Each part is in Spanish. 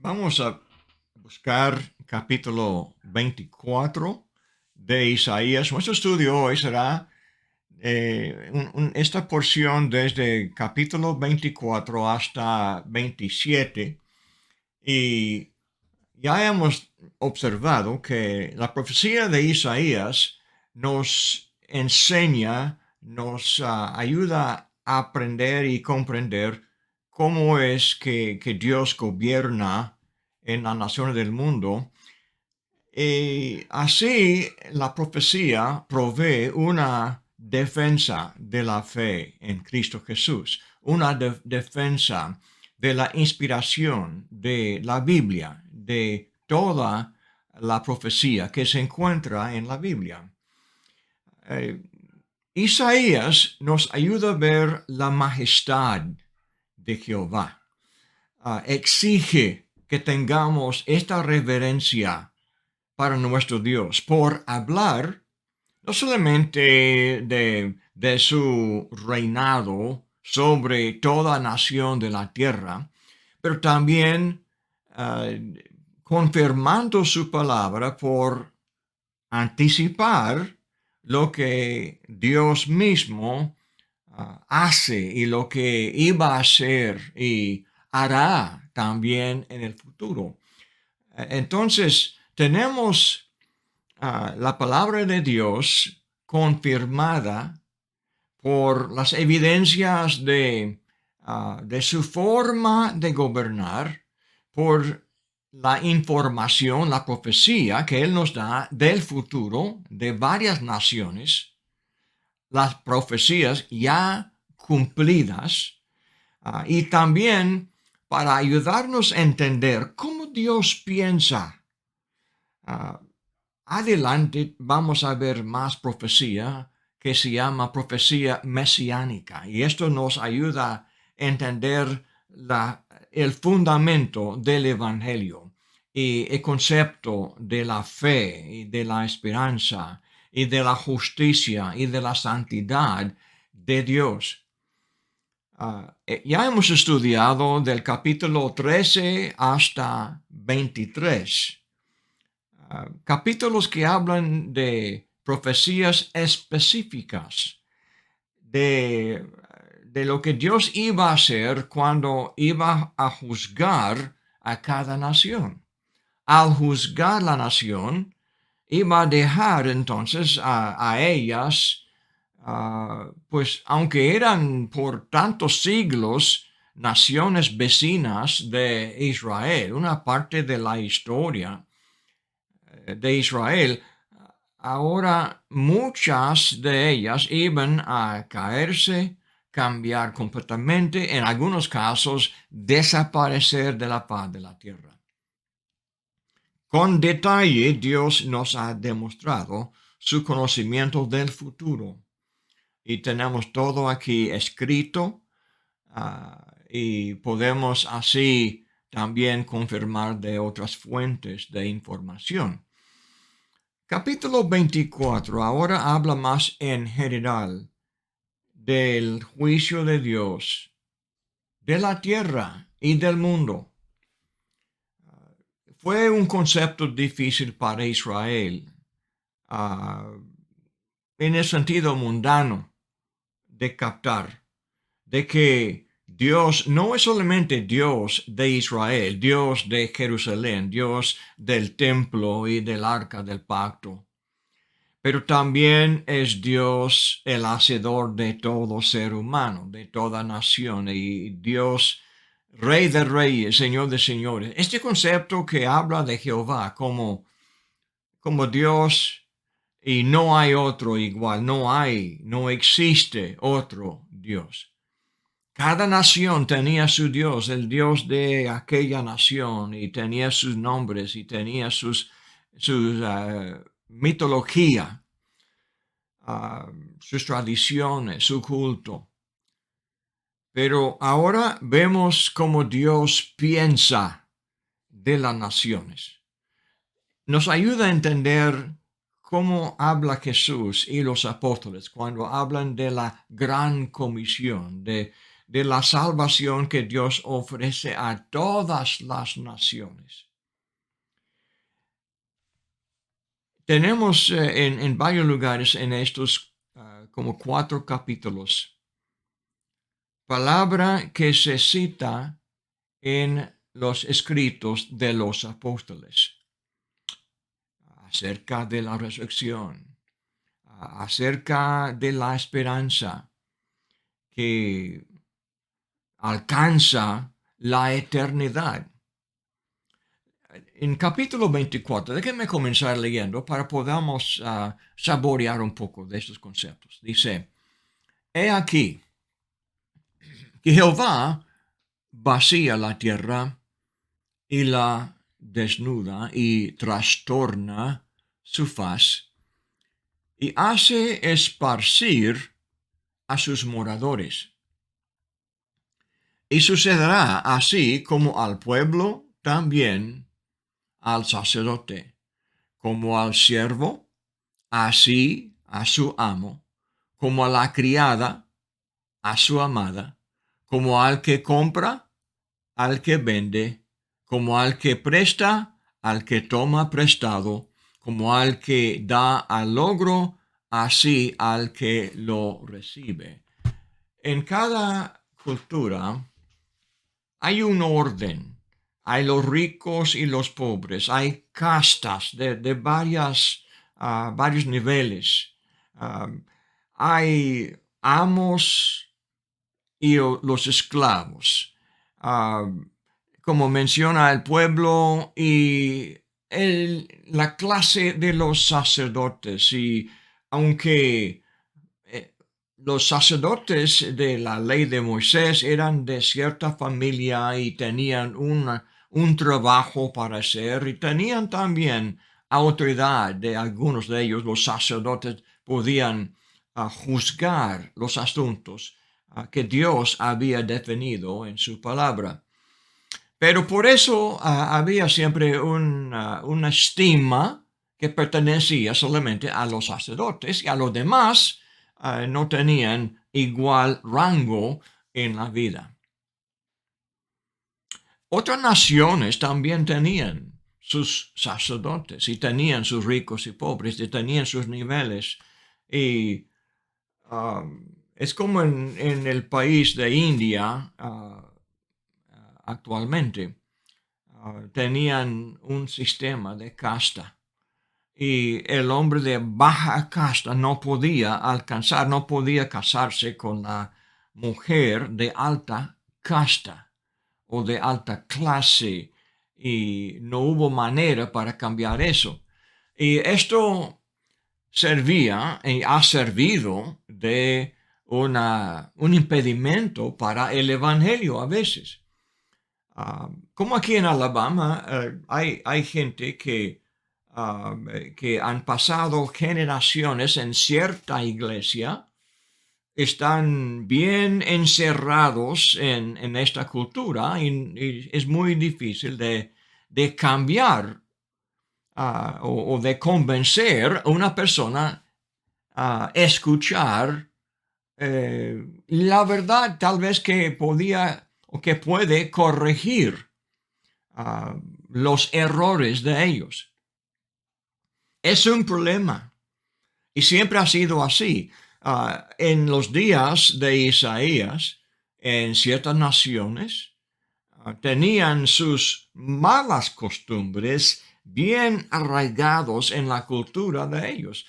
Vamos a buscar capítulo 24 de Isaías. Nuestro estudio hoy será esta porción desde capítulo 24 hasta 27. Y ya hemos observado que la profecía de Isaías nos enseña, nos ayuda a aprender y comprender cómo es que Dios gobierna en las naciones del mundo. Y así la profecía provee una defensa de la fe en Cristo Jesús, una defensa de la inspiración de la Biblia, de toda la profecía que se encuentra en la Biblia. Eh, Isaías nos ayuda a ver la majestad de Jehová. Exige que tengamos esta reverencia para nuestro Dios por hablar no solamente de su reinado sobre toda nación de la tierra, pero también confirmando su palabra por anticipar lo que Dios mismo hace y lo que iba a hacer y hará también en el futuro. Entonces, tenemos la palabra de Dios confirmada por las evidencias de su forma de gobernar, por la información, la profecía que Él nos da del futuro de varias naciones, las profecías ya cumplidas, y también para ayudarnos a entender cómo Dios piensa. Ah, Adelante vamos a ver más profecía que se llama profecía mesiánica, y esto nos ayuda a entender el fundamento del Evangelio y el concepto de la fe y de la esperanza y de la justicia y de la santidad de Dios. Ya hemos estudiado del capítulo 13 hasta 23. Capítulos que hablan de profecías específicas, de, de lo que Dios iba a hacer cuando iba a juzgar a cada nación. Al juzgar la nación, iba a dejar entonces a ellas, pues aunque eran por tantos siglos naciones vecinas de Israel, una parte de la historia de Israel, ahora muchas de ellas iban a caerse, cambiar completamente, en algunos casos desaparecer de la faz de la tierra. Con detalle, Dios nos ha demostrado su conocimiento del futuro y tenemos todo aquí escrito, y podemos así también confirmar de otras fuentes de información. Capítulo 24 ahora habla más en general del juicio de Dios, de la tierra y del mundo. Fue un concepto difícil para Israel, en el sentido mundano, de captar, de que Dios no es solamente Dios de Israel, Dios de Jerusalén, Dios del templo y del arca del pacto, pero también es Dios el hacedor de todo ser humano, de toda nación, y Dios, Rey de reyes, Señor de señores. Este concepto que habla de Jehová como Dios y no hay otro igual, no existe otro Dios. Cada nación tenía su Dios, el Dios de aquella nación, y tenía sus nombres y tenía sus mitología, sus tradiciones, su culto. Pero ahora vemos cómo Dios piensa de las naciones. Nos ayuda a entender cómo habla Jesús y los apóstoles cuando hablan de la gran comisión, de de la salvación que Dios ofrece a todas las naciones. Tenemos en varios lugares en estos como 4 capítulos, palabra que se cita en los escritos de los apóstoles acerca de la resurrección, acerca de la esperanza que alcanza la eternidad. En capítulo 24, déjenme comenzar leyendo para podamos saborear un poco de estos conceptos. Dice, he aquí que Jehová vacía la tierra y la desnuda y trastorna su faz y hace esparcir a sus moradores. Y sucederá así como al pueblo, también al sacerdote, como al siervo, así a su amo, como a la criada, a su amada, como al que compra, al que vende, como al que presta, al que toma prestado, como al que da al logro, así al que lo recibe. En cada cultura hay un orden. Hay los ricos y los pobres. Hay castas de varios niveles. Hay amos y los esclavos. Como menciona el pueblo y la clase de los sacerdotes. Y aunque los sacerdotes de la ley de Moisés eran de cierta familia y tenían un trabajo para hacer y tenían también autoridad de algunos de ellos. Los sacerdotes podían juzgar los asuntos que Dios había definido en su palabra. Pero por eso había siempre una estima que pertenecía solamente a los sacerdotes y a los demás no tenían igual rango en la vida. Otras naciones también tenían sus sacerdotes y tenían sus ricos y pobres y tenían sus niveles. Y es como en el país de India actualmente. Tenían un sistema de casta y el hombre de baja casta no podía no podía casarse con la mujer de alta casta o de alta clase y no hubo manera para cambiar eso. Y esto servía y ha servido de un impedimento para el evangelio a veces. Como aquí en Alabama, hay gente que han pasado generaciones en cierta iglesia, están bien encerrados en esta cultura y es muy difícil de cambiar o de convencer a una persona a escuchar la verdad tal vez que podía o que puede corregir los errores de ellos. Es un problema y siempre ha sido así. En los días de Isaías, en ciertas naciones, tenían sus malas costumbres bien arraigados en la cultura de ellos,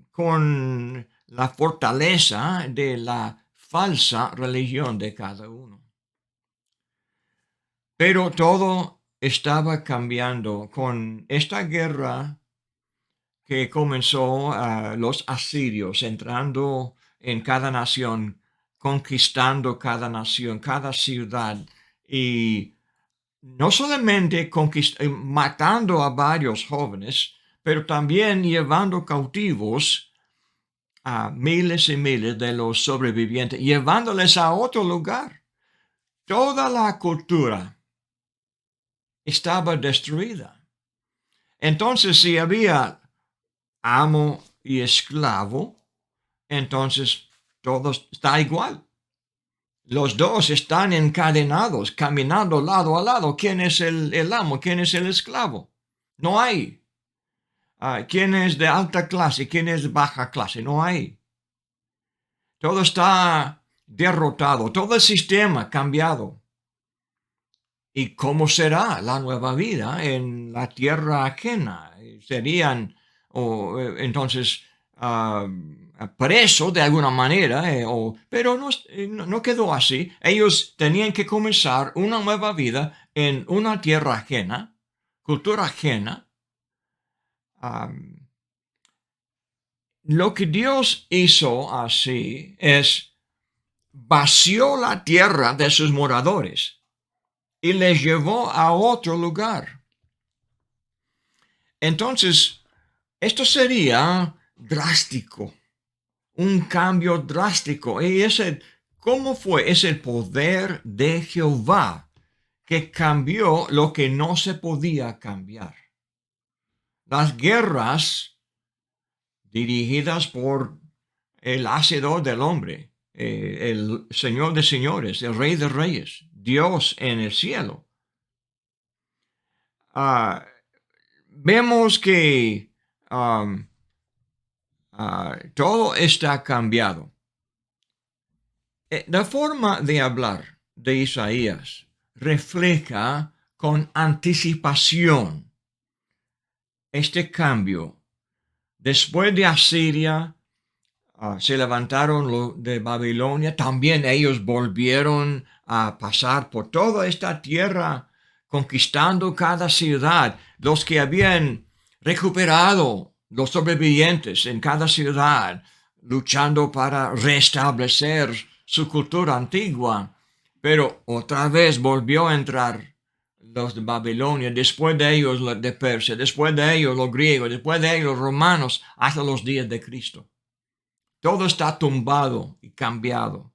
con la fortaleza de la falsa religión de cada uno. Pero todo estaba cambiando con esta guerra que comenzó los asirios entrando en cada nación, conquistando cada nación, cada ciudad y no solamente matando a varios jóvenes, pero también llevando cautivos a miles y miles de los sobrevivientes, llevándoles a otro lugar. Toda la cultura estaba destruida. Entonces, si había amo y esclavo, entonces todo está igual. Los dos están encadenados, caminando lado a lado. ¿Quién es el amo? ¿Quién es el esclavo? No hay. ¿Quién es de alta clase? ¿Quién es de baja clase? No hay. Todo está derrotado, todo el sistema cambiado. ¿Y cómo será la nueva vida en la tierra ajena? Serían, entonces, presos de alguna manera, pero no quedó así. Ellos tenían que comenzar una nueva vida en una tierra ajena, cultura ajena. Lo que Dios hizo así es vació la tierra de sus moradores y les llevó a otro lugar. Entonces, esto sería drástico, un cambio drástico. Y ¿cómo fue? Es el poder de Jehová que cambió lo que no se podía cambiar. Las guerras dirigidas por el Hacedor del hombre, el Señor de señores, el Rey de reyes, Dios en el cielo. Vemos que todo está cambiado. La forma de hablar de Isaías refleja con anticipación este cambio. Después de Asiria, se levantaron los de Babilonia, también ellos volvieron a pasar por toda esta tierra, conquistando cada ciudad. Los que habían recuperado, los sobrevivientes en cada ciudad, luchando para restablecer su cultura antigua. Pero otra vez volvió a entrar los de Babilonia, después de ellos los de Persia, después de ellos los griegos, después de ellos los romanos, hasta los días de Cristo. Todo está tumbado y cambiado.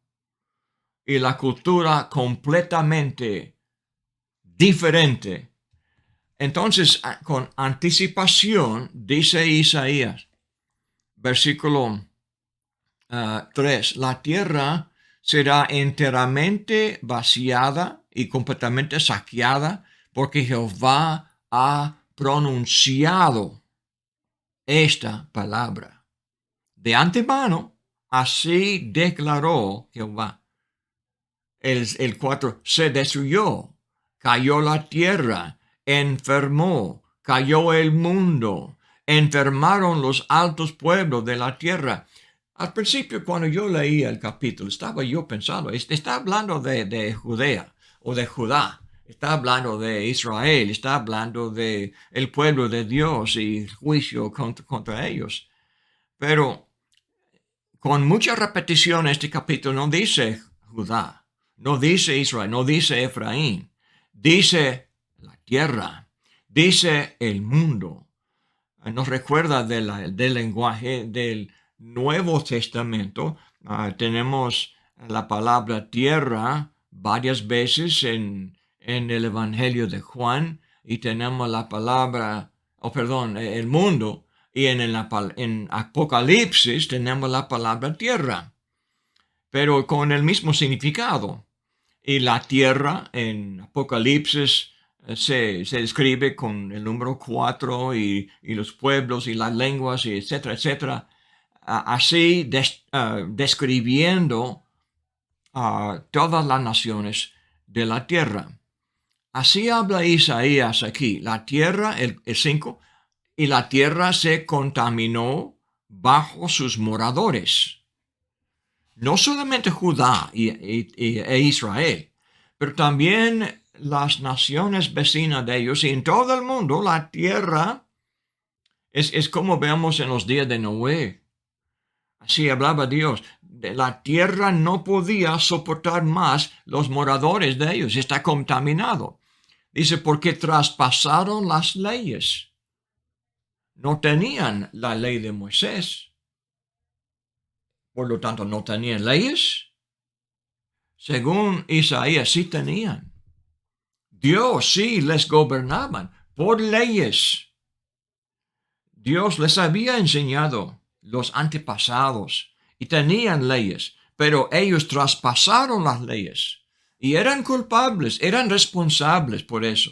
Y la cultura completamente diferente. Entonces, con anticipación, dice Isaías, versículo 3, la tierra será enteramente vaciada y completamente saqueada porque Jehová ha pronunciado esta palabra. De antemano, así declaró Jehová. El 4, se destruyó, cayó la tierra, enfermó, cayó el mundo, enfermaron los altos pueblos de la tierra. Al principio, cuando yo leía el capítulo, estaba yo pensando, está hablando de Judea o de Judá, está hablando de Israel, está hablando de el pueblo de Dios y juicio contra ellos. Pero con mucha repetición este capítulo no dice Judá, no dice Israel, no dice Efraín, dice la tierra, dice el mundo. Nos recuerda del lenguaje del Nuevo Testamento. Tenemos la palabra tierra varias veces en el Evangelio de Juan y tenemos la palabra, el mundo. Y en Apocalipsis tenemos la palabra tierra, pero con el mismo significado. Y la tierra en Apocalipsis se describe con el número 4 y los pueblos y las lenguas, y etcétera, etcétera. Así describiendo todas las naciones de la tierra. Así habla Isaías aquí. La tierra, el 5, y la tierra se contaminó bajo sus moradores. No solamente Judá e Israel, pero también las naciones vecinas de ellos y en todo el mundo la tierra es como vemos en los días de Noé. Así hablaba Dios. La tierra no podía soportar más los moradores de ellos. Está contaminado. Dice, porque traspasaron las leyes. No tenían la ley de Moisés. Por lo tanto, no tenían leyes. Según Isaías, sí tenían. Dios sí les gobernaban por leyes. Dios les había enseñado los antepasados y tenían leyes, pero ellos traspasaron las leyes y eran culpables, eran responsables por eso.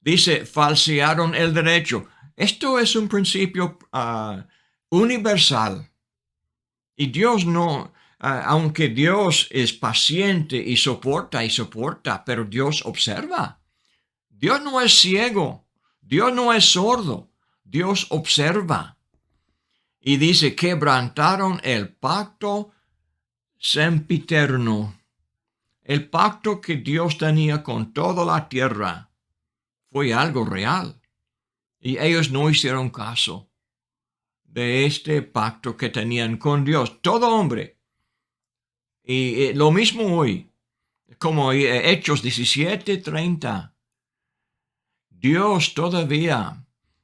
Dice, falsearon el derecho. Esto es un principio universal. Y Dios no, aunque Dios es paciente y soporta, pero Dios observa. Dios no es ciego, Dios no es sordo, Dios observa. Y dice, quebrantaron el pacto sempiterno, el pacto que Dios tenía con toda la tierra. Fue algo real. Y ellos no hicieron caso de este pacto que tenían con Dios, todo hombre. Y lo mismo hoy, como Hechos 17:30.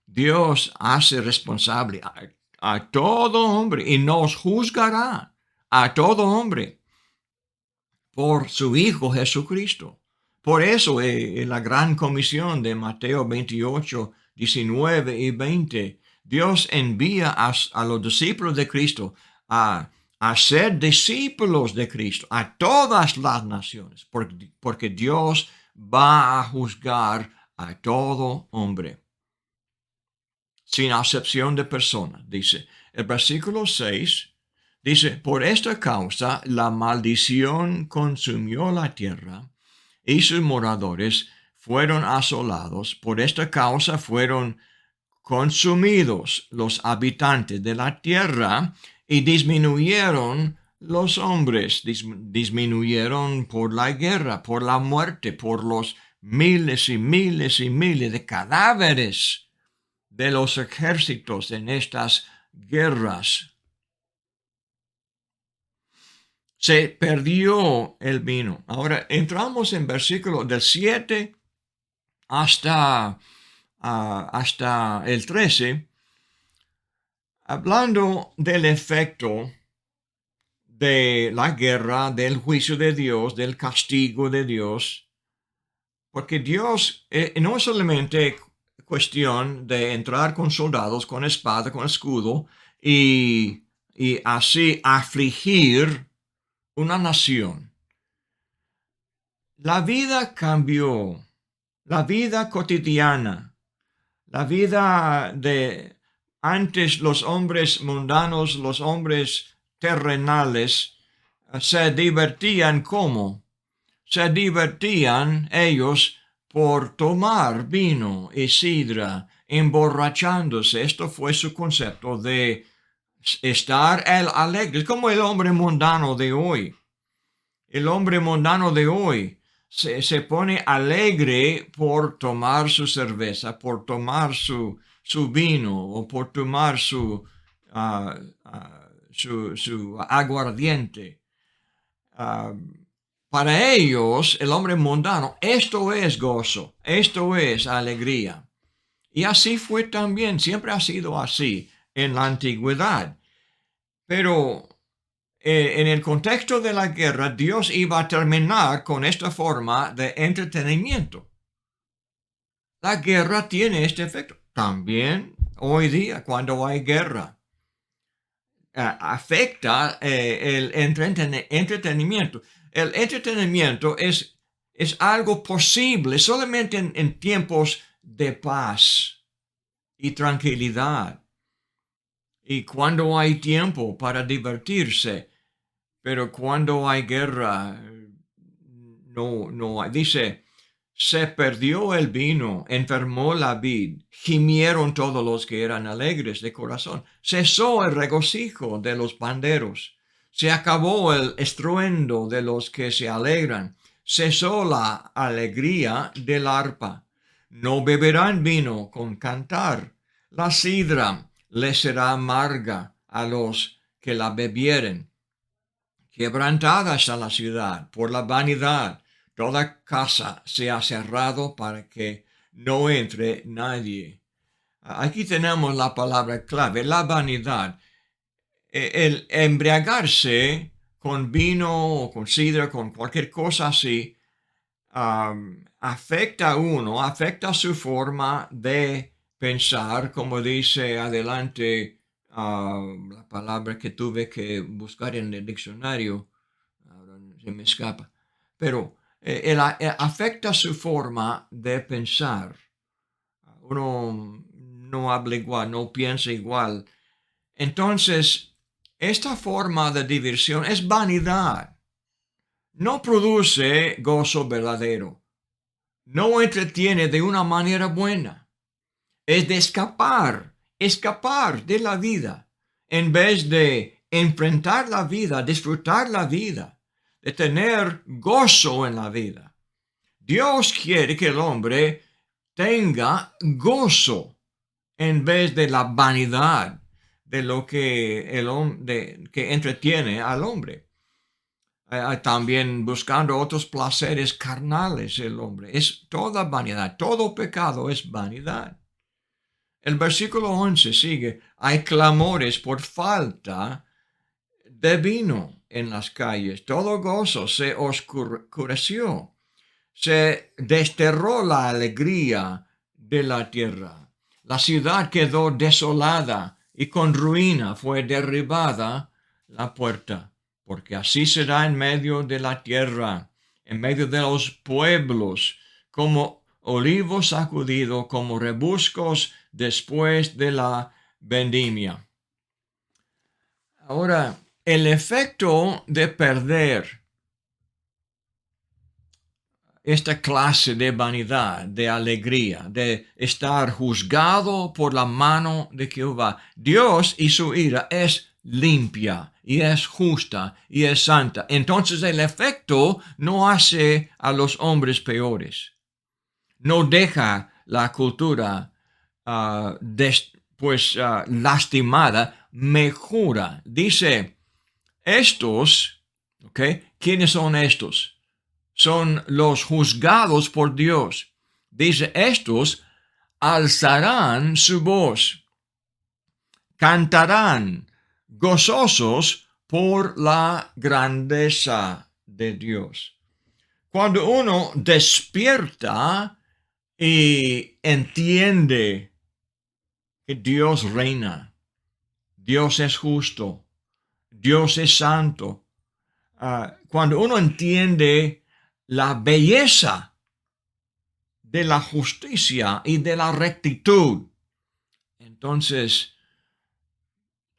Dios hace responsable a todo hombre y nos juzgará a todo hombre por su Hijo Jesucristo. Por eso en la gran comisión de Mateo 28, 19 y 20, Dios envía a los discípulos de Cristo a ser discípulos de Cristo, a todas las naciones, porque Dios va a juzgar a todo hombre, sin acepción de persona. Dice, el versículo 6, dice, por esta causa la maldición consumió la tierra y sus moradores fueron asolados. Por esta causa fueron consumidos los habitantes de la tierra y disminuyeron los hombres, disminuyeron por la guerra, por la muerte, por los miles y miles y miles de cadáveres de los ejércitos en estas guerras. Se perdió el vino. Ahora entramos en versículo del 7 hasta el 13, hablando del efecto de la guerra, del juicio de Dios, del castigo de Dios, porque Dios no es solamente cuestión de entrar con soldados, con espada, con escudo y así afligir una nación. La vida cambió, la vida cotidiana, la vida de antes los hombres mundanos, los hombres terrenales, se divertían como. Se divertían ellos por tomar vino y sidra, emborrachándose. Esto fue su concepto de estar alegre, como el hombre mundano de hoy. El hombre mundano de hoy se pone alegre por tomar su cerveza, por tomar su vino o por tomar su aguardiente. Para ellos, el hombre mundano, esto es gozo, esto es alegría. Y así fue también, siempre ha sido así en la antigüedad. Pero en el contexto de la guerra, Dios iba a terminar con esta forma de entretenimiento. La guerra tiene este efecto. También hoy día, cuando hay guerra, afecta el entretenimiento. El entretenimiento es algo posible solamente en tiempos de paz y tranquilidad. Y cuando hay tiempo para divertirse, pero cuando hay guerra, no hay. Dice, se perdió el vino, enfermó la vid, gimieron todos los que eran alegres de corazón, cesó el regocijo de los panderos, se acabó el estruendo de los que se alegran, cesó la alegría del arpa. No beberán vino con cantar, la sidra les será amarga a los que la bebieren. Quebrantada está la ciudad por la vanidad. Toda casa se ha cerrado para que no entre nadie. Aquí tenemos la palabra clave, la vanidad. El embriagarse con vino o con sidra, con cualquier cosa así, afecta a uno, afecta su forma de pensar, como dice adelante La palabra que tuve que buscar en el diccionario, ahora se me escapa, pero afecta su forma de pensar. Uno no habla igual, no piensa igual. Entonces, esta forma de diversión es vanidad. No produce gozo verdadero. No entretiene de una manera buena. Es de escapar de la vida, en vez de enfrentar la vida, disfrutar la vida, de tener gozo en la vida. Dios quiere que el hombre tenga gozo en vez de la vanidad de lo que que entretiene al hombre. También buscando otros placeres carnales el hombre. Es toda vanidad, todo pecado es vanidad. El versículo 11 sigue, hay clamores por falta de vino en las calles, todo gozo se oscureció, se desterró la alegría de la tierra. La ciudad quedó desolada y con ruina fue derribada la puerta, porque así será en medio de la tierra, en medio de los pueblos, como olivo sacudido, como rebuscos después de la vendimia. Ahora, el efecto de perder esta clase de vanidad, de alegría, de estar juzgado por la mano de Jehová. Dios y su ira es limpia y es justa y es santa. Entonces el efecto no hace a los hombres peores. No deja la cultura lastimada, mejora. Dice, estos, ¿ok? ¿Quiénes son estos? Son los juzgados por Dios. Dice, estos alzarán su voz, cantarán gozosos por la grandeza de Dios. Cuando uno despierta y entiende que Dios reina, Dios es justo, Dios es santo, cuando uno entiende la belleza de la justicia y de la rectitud, entonces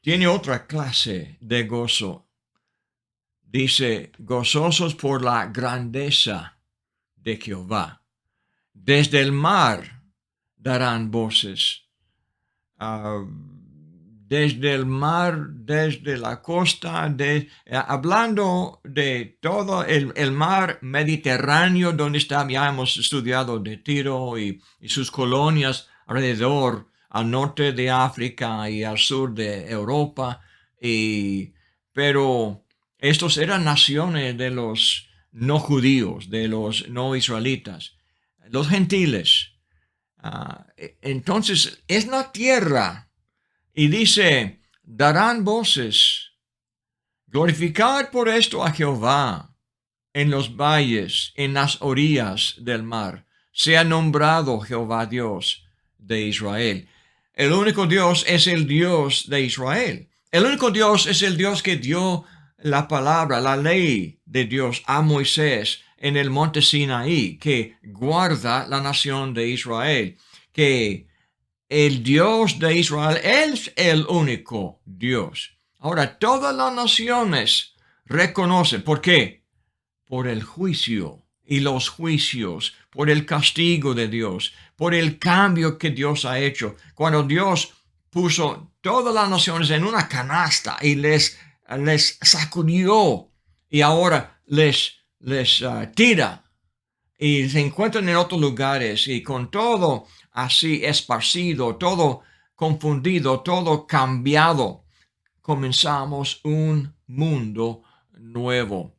tiene otra clase de gozo. Dice, gozosos por la grandeza de Jehová. Desde el mar darán voces. Desde el mar, desde la costa, hablando de todo el mar Mediterráneo, donde está, ya hemos estudiado de Tiro y sus colonias alrededor, al norte de África y al sur de Europa, pero estos eran naciones de los no judíos, de los no israelitas, los gentiles. Entonces, es la tierra. Y dice, darán voces, glorificad por esto a Jehová en los valles, en las orillas del mar. Sea nombrado Jehová Dios de Israel. El único Dios es el Dios de Israel. El único Dios es el Dios que dio la palabra, la ley de Dios a Moisés en el monte Sinaí, que guarda la nación de Israel, que el Dios de Israel es el único Dios. Ahora, todas las naciones reconocen. ¿Por qué? Por el juicio y los juicios, por el castigo de Dios, por el cambio que Dios ha hecho. Cuando Dios puso todas las naciones en una canasta y les sacudió y ahora les tira y se encuentran en otros lugares y con todo así esparcido, todo confundido, todo cambiado, comenzamos un mundo nuevo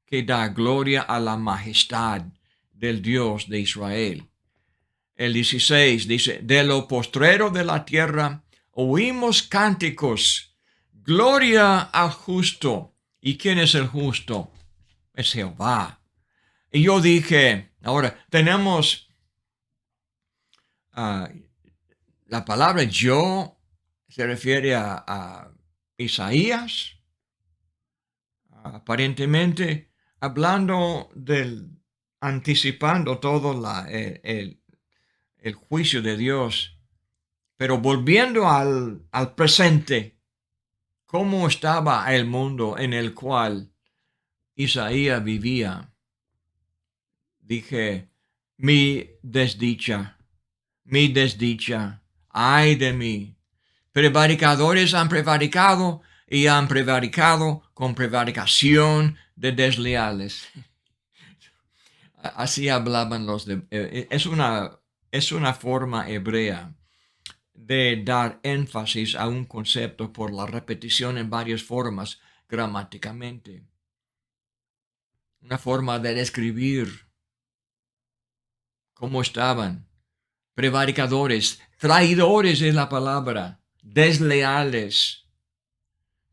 que da gloria a la majestad del Dios de Israel. El 16 dice, de lo postrero de la tierra oímos cánticos, gloria al justo. ¿Y quién es el justo? Es Jehová. Y yo dije, ahora tenemos la palabra yo se refiere a Isaías, aparentemente hablando anticipando todo el juicio de Dios, pero volviendo al presente, cómo estaba el mundo en el cual Isaías vivía. Dije, mi desdicha, ay de mí. Prevaricadores han prevaricado y han prevaricado con prevaricación de desleales. Así hablaban es una forma hebrea de dar énfasis a un concepto por la repetición en varias formas gramáticamente. Una forma de describir cómo estaban. Prevaricadores, traidores es la palabra, desleales.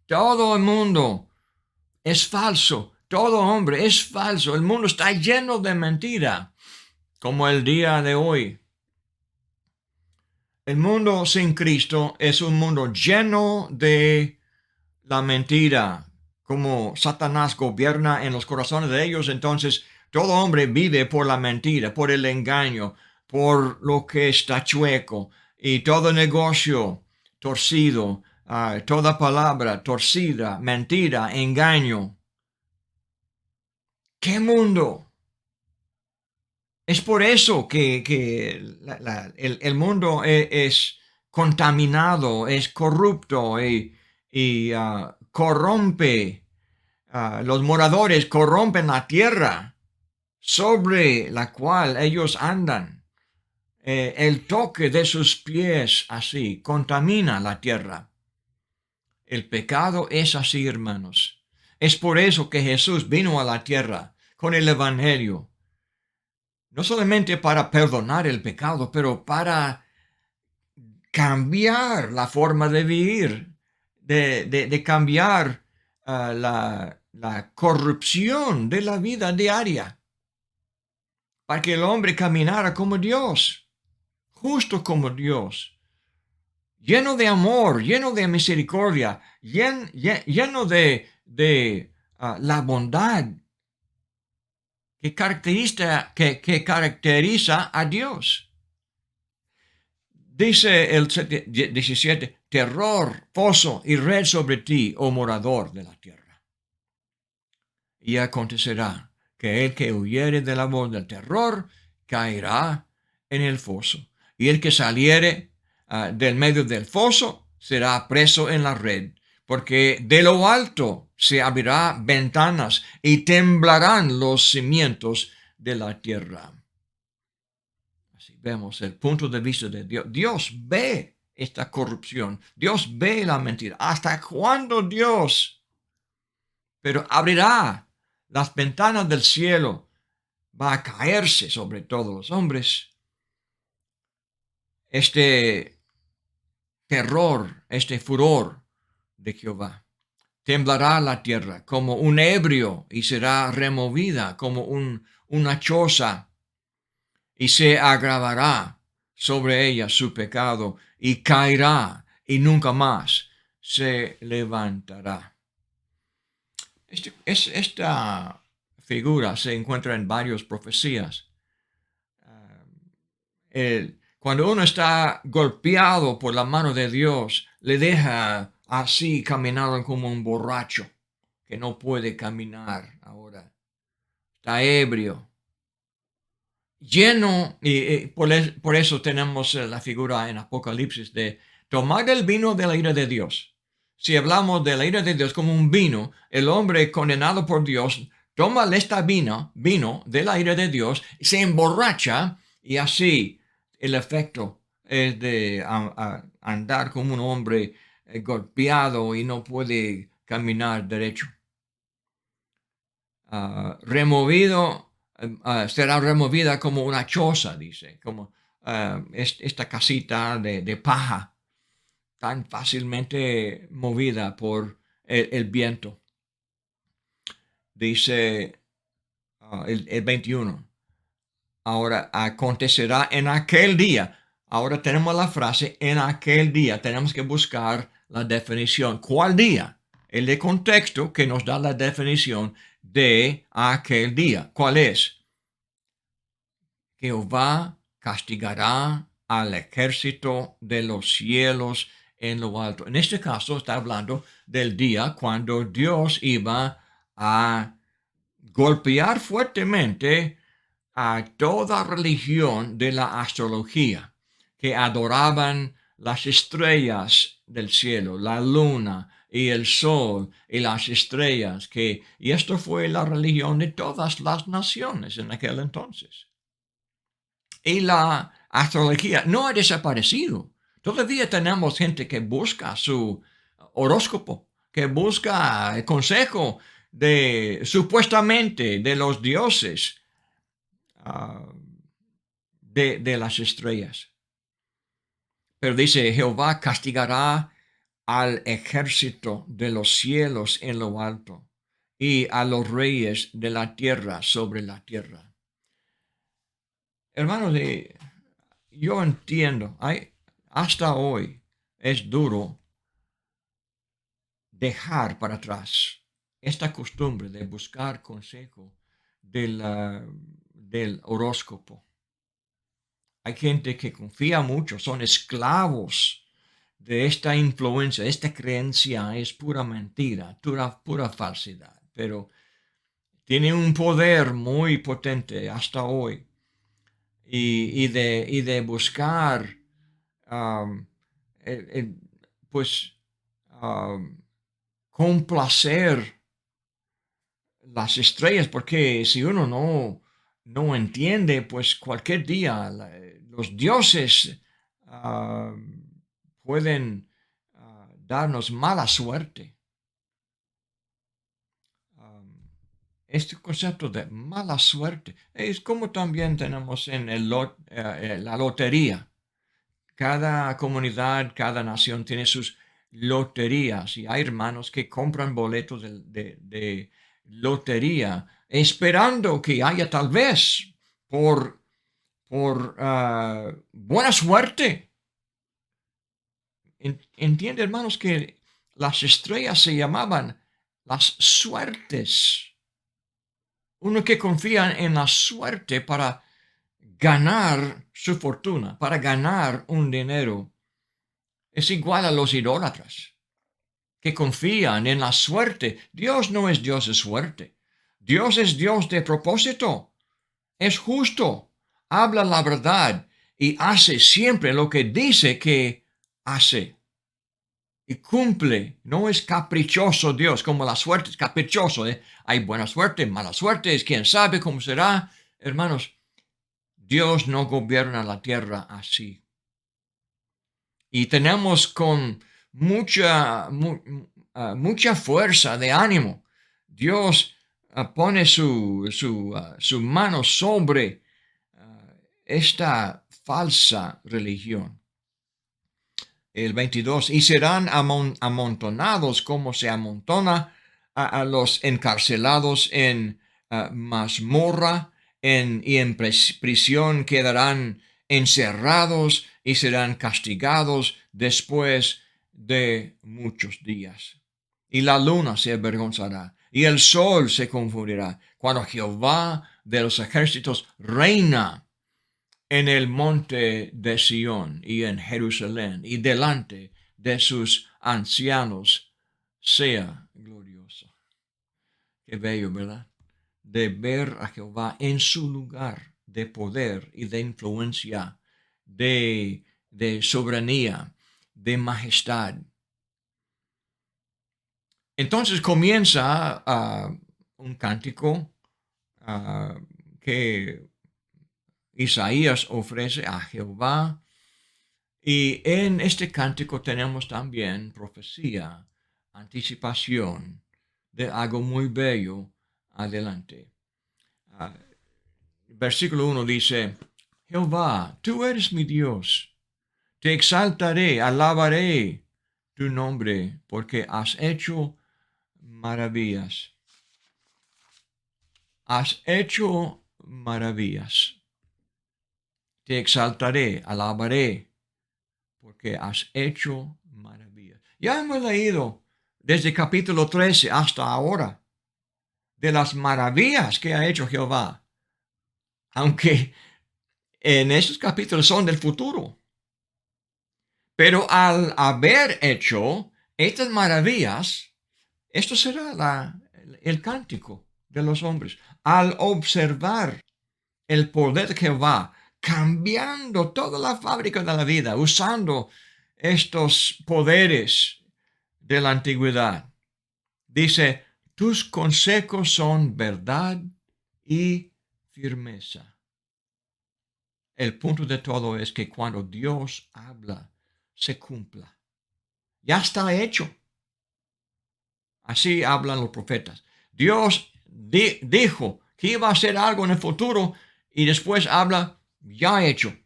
Todo el mundo es falso, todo hombre es falso, el mundo está lleno de mentira, como el día de hoy. El mundo sin Cristo es un mundo lleno de la mentira, como Satanás gobierna en los corazones de ellos, entonces todo hombre vive por la mentira, por el engaño, por lo que está chueco, y todo negocio torcido, toda palabra torcida, mentira, engaño. ¿Qué mundo? Es por eso que el mundo es contaminado, es corrupto y corrompe. Los moradores corrompen la tierra sobre la cual ellos andan. El toque de sus pies así contamina la tierra. El pecado es así, hermanos. Es por eso que Jesús vino a la tierra con el Evangelio. No solamente para perdonar el pecado, pero para cambiar la forma de vivir, de cambiar la corrupción de la vida diaria, para que el hombre caminara como Dios, justo como Dios, lleno de amor, lleno de misericordia, lleno de la bondad que caracteriza a Dios. Dice el 17, terror, foso y red sobre ti, oh morador de la tierra. Y acontecerá que el que huyere de la voz del terror caerá en el foso. Y el que saliere del medio del foso será preso en la red, porque de lo alto se abrirá ventanas y temblarán los cimientos de la tierra. Así vemos el punto de vista de Dios. Dios ve esta corrupción. Dios ve la mentira. ¿Hasta cuándo Dios? Pero abrirá las ventanas del cielo. Va a caerse sobre todos los hombres este terror, este furor de Jehová. Temblará la tierra como un ebrio y será removida como una choza, y se agravará sobre ella su pecado y caerá y nunca más se levantará. Esta figura se encuentra en varias profecías. Cuando uno está golpeado por la mano de Dios, le deja así caminar como un borracho que no puede caminar ahora. Está ebrio, lleno, y por eso tenemos la figura en Apocalipsis de tomar el vino de la ira de Dios. Si hablamos de la ira de Dios como un vino, el hombre condenado por Dios toma esta vino de la ira de Dios, se emborracha y así el efecto es de andar como un hombre golpeado y no puede caminar derecho. Será removida como una choza, dice, como esta casita de paja, tan fácilmente movida por el viento. Dice el 21. Ahora acontecerá en aquel día. ahora tenemos la frase en aquel día. Tenemos que buscar la definición. ¿Cuál día? El de contexto que nos da la definición de aquel día. ¿Cuál es? Jehová castigará al ejército de los cielos en lo alto. En este caso está hablando del día cuando Dios iba a golpear fuertemente a toda religión de la astrología que adoraban las estrellas del cielo, la luna y el sol y las estrellas, y esto fue la religión de todas las naciones en aquel entonces. Y la astrología no ha desaparecido. Todavía tenemos gente que busca su horóscopo, que busca el consejo de supuestamente de los dioses uh, de las estrellas. Pero dice, Jehová castigará al ejército de los cielos en lo alto y a los reyes de la tierra sobre la tierra. Hermanos, yo entiendo, hasta hoy es duro dejar para atrás esta costumbre de buscar consejo del horóscopo. Hay gente que confía mucho, son esclavos de esta influencia, esta creencia es pura mentira, pura falsedad, pero tiene un poder muy potente hasta hoy y de buscar um, pues complacer las estrellas, porque si uno no entiende, pues cualquier día los dioses pueden darnos mala suerte. Este concepto de mala suerte es como también tenemos en la lotería. Cada comunidad, cada nación tiene sus loterías y hay hermanos que compran boletos de lotería esperando que haya tal vez por buena suerte. Entiende, hermanos, que las estrellas se llamaban las suertes. Uno que confía en la suerte para ganar su fortuna, para ganar un dinero. Es igual a los idólatras que confían en la suerte. Dios no es Dios de suerte. Dios es Dios de propósito. Es justo. Habla la verdad y hace siempre lo que dice que hace. Y cumple. No es caprichoso Dios, como la suerte es caprichoso. Hay buena suerte, mala suerte, es quién sabe cómo será. Hermanos, Dios no gobierna la tierra así. Y tenemos con mucha fuerza de ánimo. Dios pone su mano sobre esta falsa religión. El 22, y serán amontonados como se amontona a los encarcelados en mazmorra, y en prisión quedarán encerrados y serán castigados después de muchos días. Y la luna se avergonzará y el sol se confundirá cuando Jehová de los ejércitos reina en el monte de Sión y en Jerusalén y delante de sus ancianos sea glorioso. Qué bello, ¿verdad? De ver a Jehová en su lugar de poder y de influencia, de soberanía, de majestad. Entonces comienza un cántico que Isaías ofrece a Jehová. Y en este cántico tenemos también profecía, anticipación de algo muy bello adelante. Versículo 1 dice, Jehová, tú eres mi Dios, te exaltaré, alabaré tu nombre, porque has hecho maravillas. Has hecho maravillas. Te exaltaré, alabaré porque has hecho maravillas. Ya hemos leído desde capítulo 13 hasta ahora de las maravillas que ha hecho Jehová, aunque en esos capítulos son del futuro. Pero al haber hecho estas maravillas, esto será el cántico de los hombres. Al observar el poder de Jehová, cambiando toda la fábrica de la vida, usando estos poderes de la antigüedad. Dice, tus consejos son verdad y firmeza. El punto de todo es que cuando Dios habla, se cumpla. Ya está hecho. Así hablan los profetas. Dios dijo que iba a hacer algo en el futuro y después habla ya hecho.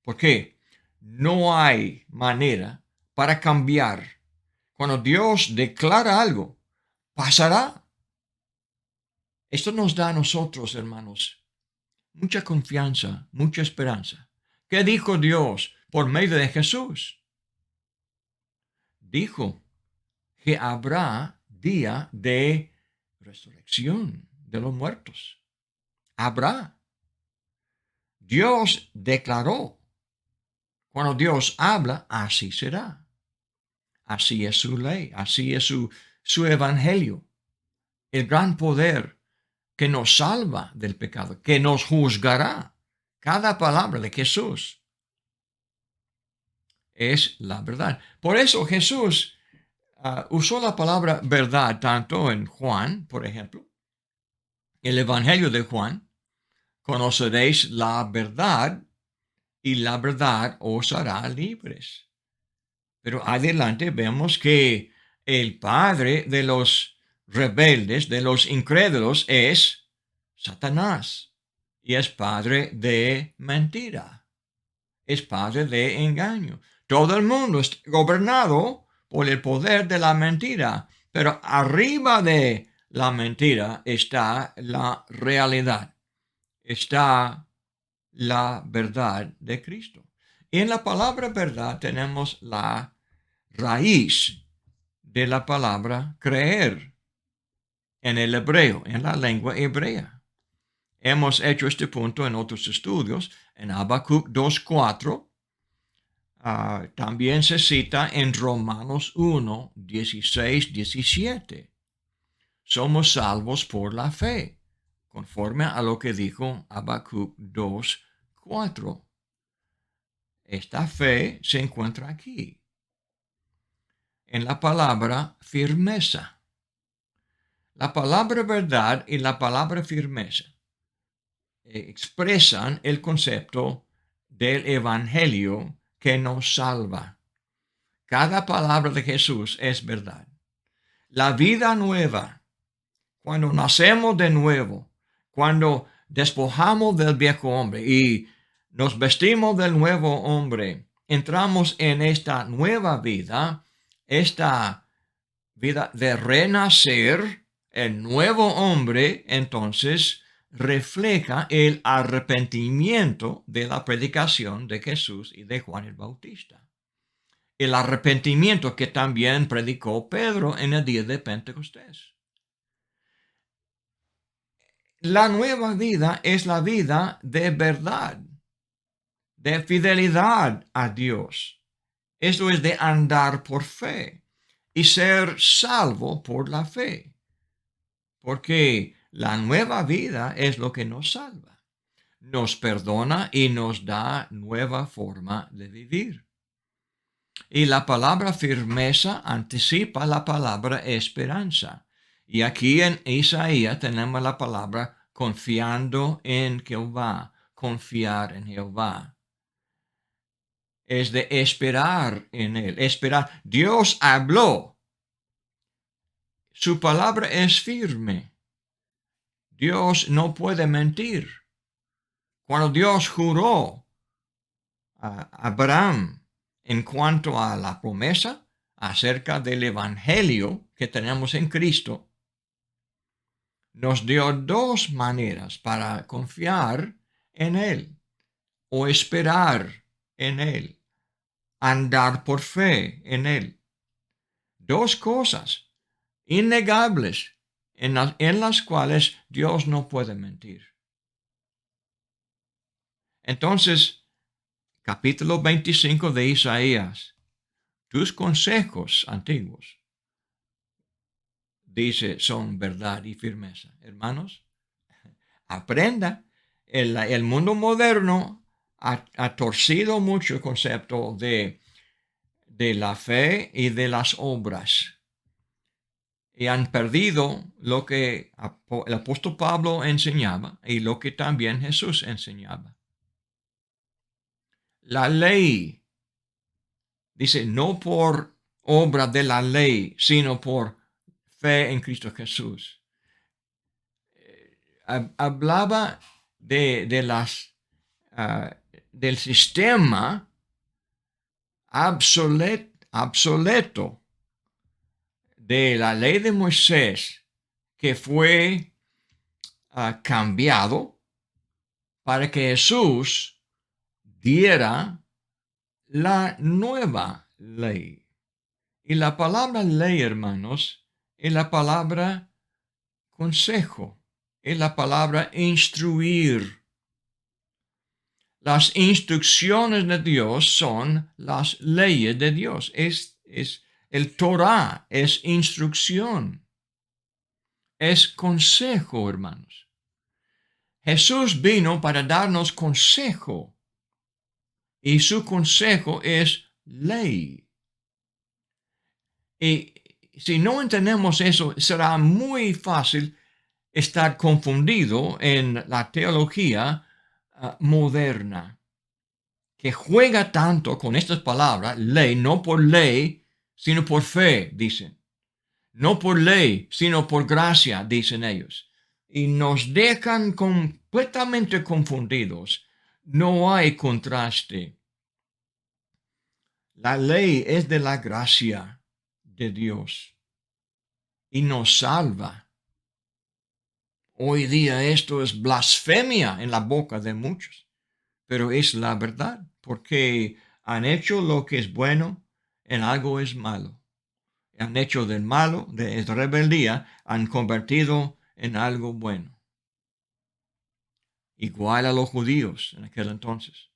¿Por qué? No hay manera para cambiar. Cuando Dios declara algo, pasará. Esto nos da a nosotros, hermanos, mucha confianza, mucha esperanza. ¿Qué dijo Dios por medio de Jesús? Dijo que habrá día de resurrección de los muertos. Habrá. Dios declaró. Cuando Dios habla, así será. Así es su ley, así es su evangelio. El gran poder que nos salva del pecado, que nos juzgará. Cada palabra de Jesús es la verdad. Por eso Jesús usó la palabra verdad tanto en Juan, por ejemplo, el Evangelio de Juan. Conoceréis la verdad y la verdad os hará libres. Pero adelante vemos que el padre de los rebeldes, de los incrédulos, es Satanás. Y es padre de mentira. Es padre de engaño. Todo el mundo es gobernado por el poder de la mentira. Pero arriba de la mentira está la realidad. Está la verdad de Cristo. Y en la palabra verdad tenemos la raíz de la palabra creer en el hebreo, en la lengua hebrea. Hemos hecho este punto en otros estudios, en Habacuc 2:4. También se cita en Romanos 1:16-17. Somos salvos por la fe, conforme a lo que dijo Habacuc 2:4. Esta fe se encuentra aquí, en la palabra firmeza. La palabra verdad y la palabra firmeza expresan el concepto del evangelio que nos salva. Cada palabra de Jesús es verdad. La vida nueva, cuando nacemos de nuevo, cuando despojamos del viejo hombre y nos vestimos del nuevo hombre, entramos en esta nueva vida, esta vida de renacer, el nuevo hombre, entonces refleja el arrepentimiento de la predicación de Jesús y de Juan el Bautista. El arrepentimiento que también predicó Pedro en el día de Pentecostés. La nueva vida es la vida de verdad, de fidelidad a Dios. Esto es de andar por fe y ser salvo por la fe. Porque la nueva vida es lo que nos salva. Nos perdona y nos da nueva forma de vivir. Y la palabra firmeza anticipa la palabra esperanza. Y aquí en Isaías tenemos la palabra confiando en Jehová, confiar en Jehová. Es de esperar en Él, esperar. Dios habló. Su palabra es firme. Dios no puede mentir. Cuando Dios juró a Abraham en cuanto a la promesa acerca del evangelio que tenemos en Cristo, nos dio dos maneras para confiar en Él o esperar en Él. andar por fe en Él. Dos cosas innegables en las cuales Dios no puede mentir. Entonces, capítulo 25 de Isaías, tus consejos antiguos, dice, son verdad y firmeza. Hermanos, aprenda. El mundo moderno ha torcido mucho el concepto de la fe y de las obras. Y han perdido lo que el apóstol Pablo enseñaba y lo que también Jesús enseñaba. La ley, dice, no por obra de la ley, sino por fe en Cristo Jesús. Hablaba de las, del sistema obsoleto de la ley de Moisés que fue cambiado para que Jesús diera la nueva ley. Y la palabra ley, hermanos, es la palabra consejo, es la palabra instruir. Las instrucciones de Dios son las leyes de Dios. El Torah es instrucción, es consejo, hermanos. Jesús vino para darnos consejo y su consejo es ley. Y si no entendemos eso, será muy fácil estar confundido en la teología moderna, que juega tanto con estas palabras, ley, no por ley, sino por fe, dicen. No por ley, sino por gracia, dicen ellos. Y nos dejan completamente confundidos. No hay contraste. La ley es de la gracia de Dios y nos salva. Hoy día esto es blasfemia en la boca de muchos, pero es la verdad, porque han hecho lo que es bueno, en algo es malo. Han hecho del malo, de rebeldía, han convertido en algo bueno. Igual a los judíos en aquel entonces.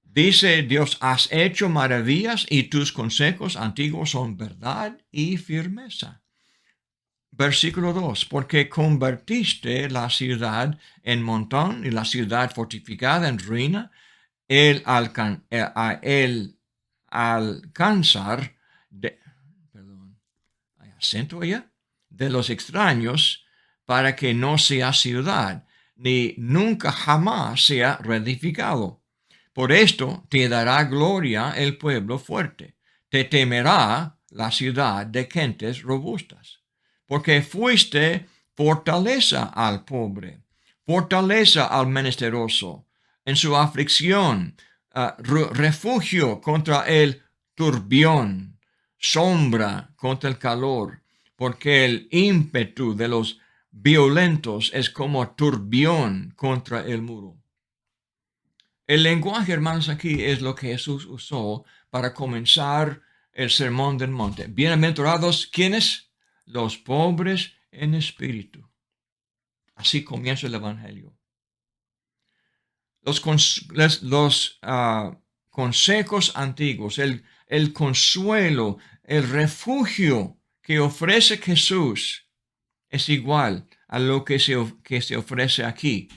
Dice Dios, has hecho maravillas y tus consejos antiguos son verdad y firmeza. Versículo 2, porque convertiste la ciudad en montón y la ciudad fortificada en ruina, el alcanzar de, perdón, ¿hay acento allá? De los extraños, para que no sea ciudad, ni nunca jamás sea reedificado. Por esto te dará gloria el pueblo fuerte, te temerá la ciudad de gentes robustas, porque fuiste fortaleza al pobre, fortaleza al menesteroso, en su aflicción, refugio contra el turbión, sombra contra el calor, porque el ímpetu de los violentos es como turbión contra el muro. El lenguaje, hermanos, aquí es lo que Jesús usó para comenzar el sermón del monte. Bienaventurados, ¿quiénes? Los pobres en espíritu. Así comienza el evangelio. Los consejos antiguos, el consuelo, el refugio que ofrece Jesús es igual a lo que se ofrece aquí.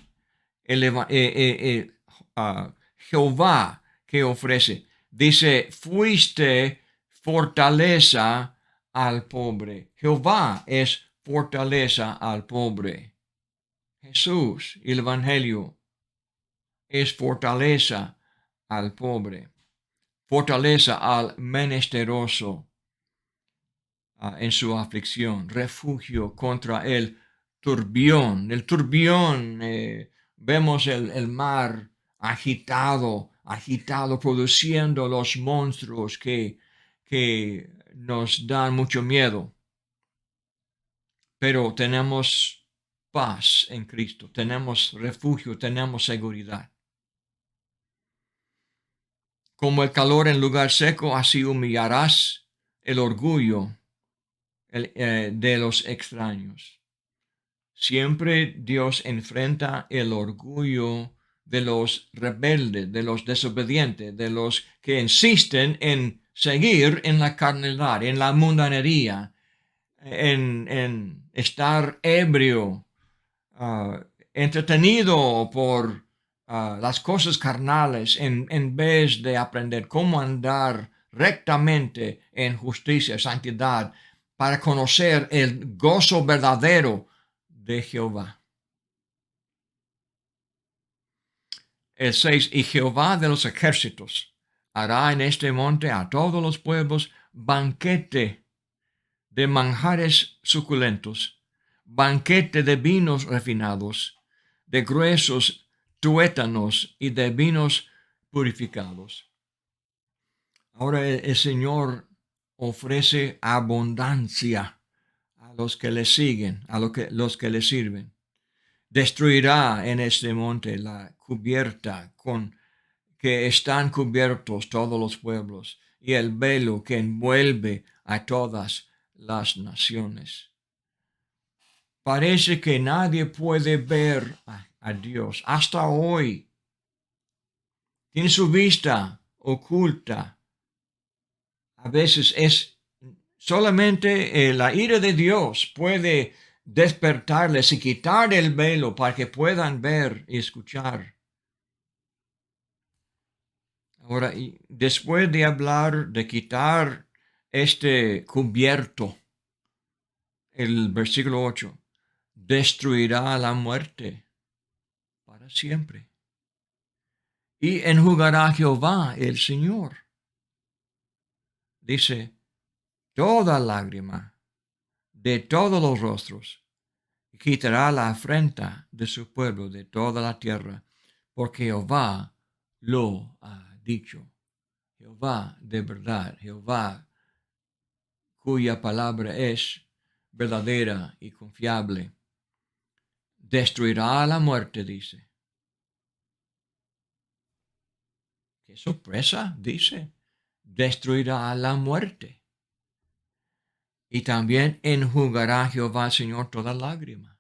Jehová que ofrece. Dice, fuiste fortaleza al pobre. Jehová es fortaleza al pobre. Jesús, el Evangelio, es fortaleza al pobre, fortaleza al menesteroso en su aflicción, refugio contra el turbión. El turbión, vemos el mar agitado, produciendo los monstruos que nos dan mucho miedo. Pero tenemos paz en Cristo, tenemos refugio, tenemos seguridad. Como el calor en lugar seco, así humillarás el orgullo de los extraños. Siempre Dios enfrenta el orgullo de los rebeldes, de los desobedientes, de los que insisten en seguir en la carnalidad, en la mundanería, en estar ebrio, entretenido por las cosas carnales en vez de aprender cómo andar rectamente en justicia, santidad, para conocer el gozo verdadero de Jehová. El 6. Y Jehová de los ejércitos hará en este monte a todos los pueblos banquete de manjares suculentos, banquete de vinos refinados, de gruesos tuétanos y de vinos purificados. Ahora el Señor ofrece abundancia a los que le siguen, a los que le sirven. Destruirá en este monte la cubierta con que están cubiertos todos los pueblos y el velo que envuelve a todas las naciones. Parece que nadie puede ver a Dios hasta hoy. Tiene su vista oculta. A veces es solamente la ira de Dios puede despertarles y quitar el velo para que puedan ver y escuchar. Ahora, y después de hablar de quitar este cubierto, el versículo 8, destruirá la muerte para siempre. Y enjugará Jehová el Señor. Dice, toda lágrima de todos los rostros, quitará la afrenta de su pueblo de toda la tierra, porque Jehová lo ha dicho. Jehová de verdad, Jehová cuya palabra es verdadera y confiable, destruirá la muerte, dice. ¡Qué sorpresa! Dice, destruirá la muerte. Y también enjugará Jehová el Señor toda lágrima.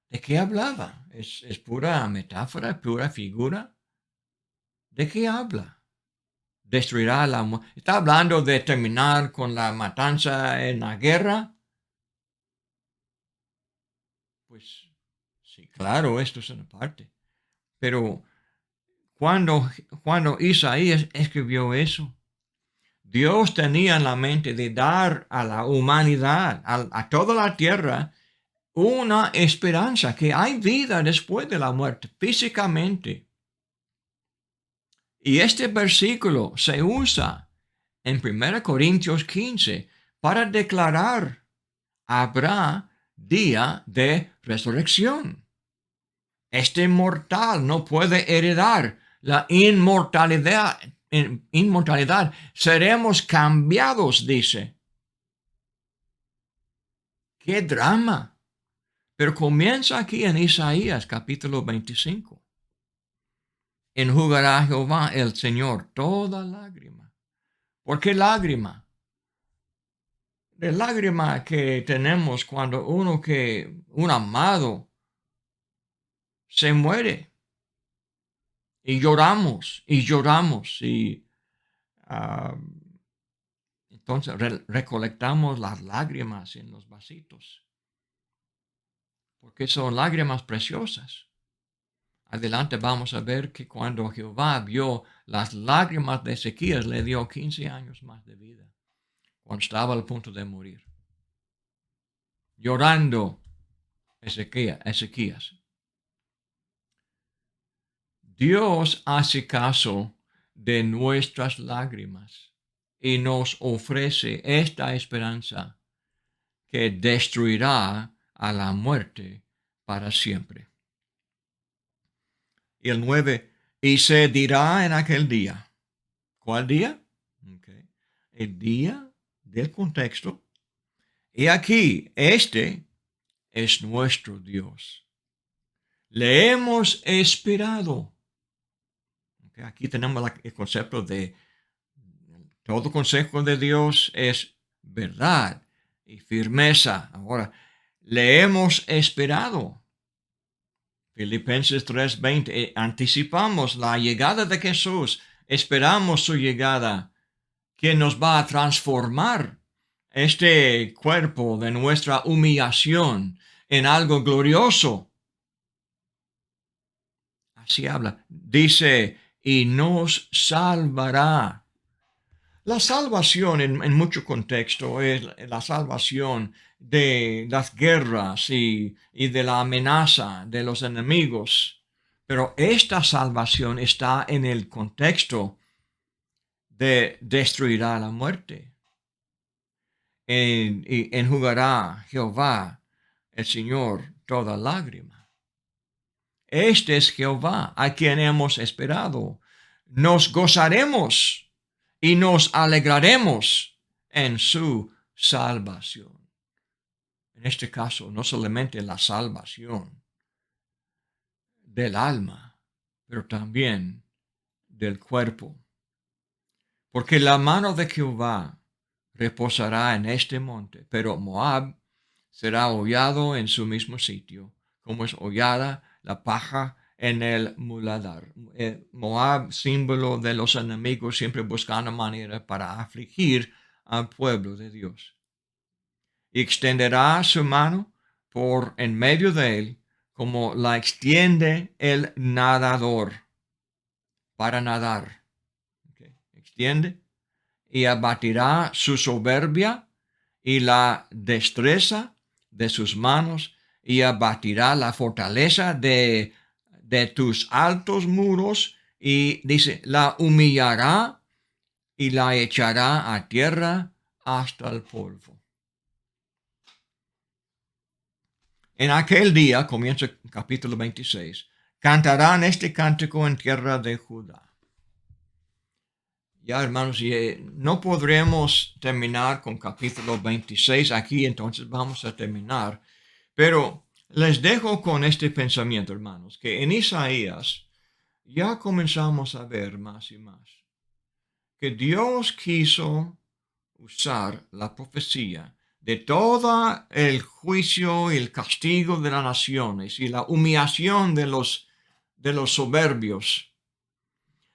¿De qué hablaba? ¿Es pura metáfora, pura figura? ¿De qué habla? Destruirá la muerte. ¿Está hablando de terminar con la matanza en la guerra? Pues sí, claro, esto es una parte. Pero cuando Isaías escribió eso, Dios tenía en la mente de dar a la humanidad, a toda la tierra, una esperanza, que hay vida después de la muerte, físicamente. Y este versículo se usa en 1 Corintios 15 para declarar, habrá día de resurrección. Este mortal no puede heredar la inmortalidad. Seremos cambiados, dice. ¡Qué drama! Pero comienza aquí en Isaías capítulo 25. Enjugará Jehová el Señor toda lágrima. ¿Por qué lágrima? De lágrima que tenemos cuando un amado se muere. Y lloramos, y entonces recolectamos las lágrimas en los vasitos, porque son lágrimas preciosas. Adelante vamos a ver que cuando Jehová vio las lágrimas de Ezequías, le dio 15 años más de vida, cuando estaba al punto de morir. Llorando Ezequías. Dios hace caso de nuestras lágrimas y nos ofrece esta esperanza que destruirá a la muerte para siempre. Y el 9, y se dirá en aquel día. ¿Cuál día? Okay. El día del contexto. Y aquí, este es nuestro Dios. Le hemos esperado. Que aquí tenemos el concepto de todo consejo de Dios es verdad y firmeza. Ahora, le hemos esperado. Filipenses 3:20, anticipamos la llegada de Jesús, esperamos su llegada, que nos va a transformar este cuerpo de nuestra humillación en algo glorioso. Así habla. Dice, y nos salvará. La salvación en mucho contexto es la salvación de las guerras y de la amenaza de los enemigos. Pero esta salvación está en el contexto de destruirá la muerte. Y enjugará Jehová, el Señor, toda lágrima. Este es Jehová, a quien hemos esperado. Nos gozaremos y nos alegraremos en su salvación. En este caso, no solamente la salvación del alma, pero también del cuerpo. Porque la mano de Jehová reposará en este monte, pero Moab será hollado en su mismo sitio, como es hollada la paja en el muladar. Moab, símbolo de los enemigos, siempre buscando manera para afligir al pueblo de Dios. Y extenderá su mano por en medio de él, como la extiende el nadador para nadar. Okay. Extiende y abatirá su soberbia y la destreza de sus manos y abatirá la fortaleza de tus altos muros y dice, la humillará y la echará a tierra hasta el polvo. En aquel día, comienza el capítulo 26, cantarán este cántico en tierra de Judá. Ya, hermanos, no podremos terminar con capítulo 26 aquí, entonces vamos a terminar. Pero les dejo con este pensamiento, hermanos, que en Isaías ya comenzamos a ver más y más que Dios quiso usar la profecía de todo el juicio y el castigo de las naciones y la humillación de los soberbios.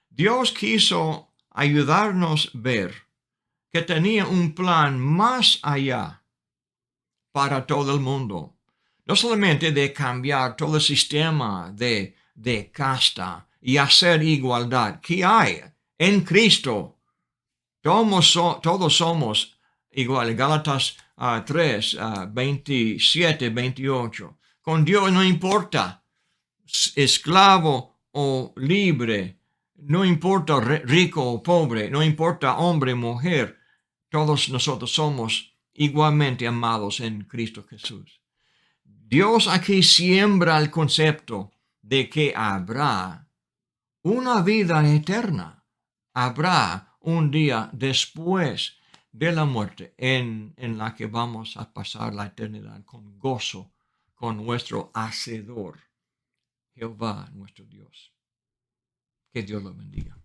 Dios quiso ayudarnos a ver que tenía un plan más allá para todo el mundo. No solamente de cambiar todo el sistema de casta y hacer igualdad que hay en Cristo. Todos somos iguales. Gálatas 3, 27, 28. Con Dios no importa esclavo o libre, no importa rico o pobre, no importa hombre o mujer, todos nosotros somos igualmente amados en Cristo Jesús. Dios aquí siembra el concepto de que habrá una vida eterna, habrá un día después de la muerte en la que vamos a pasar la eternidad con gozo, con nuestro Hacedor. Jehová nuestro Dios. Que Dios lo bendiga.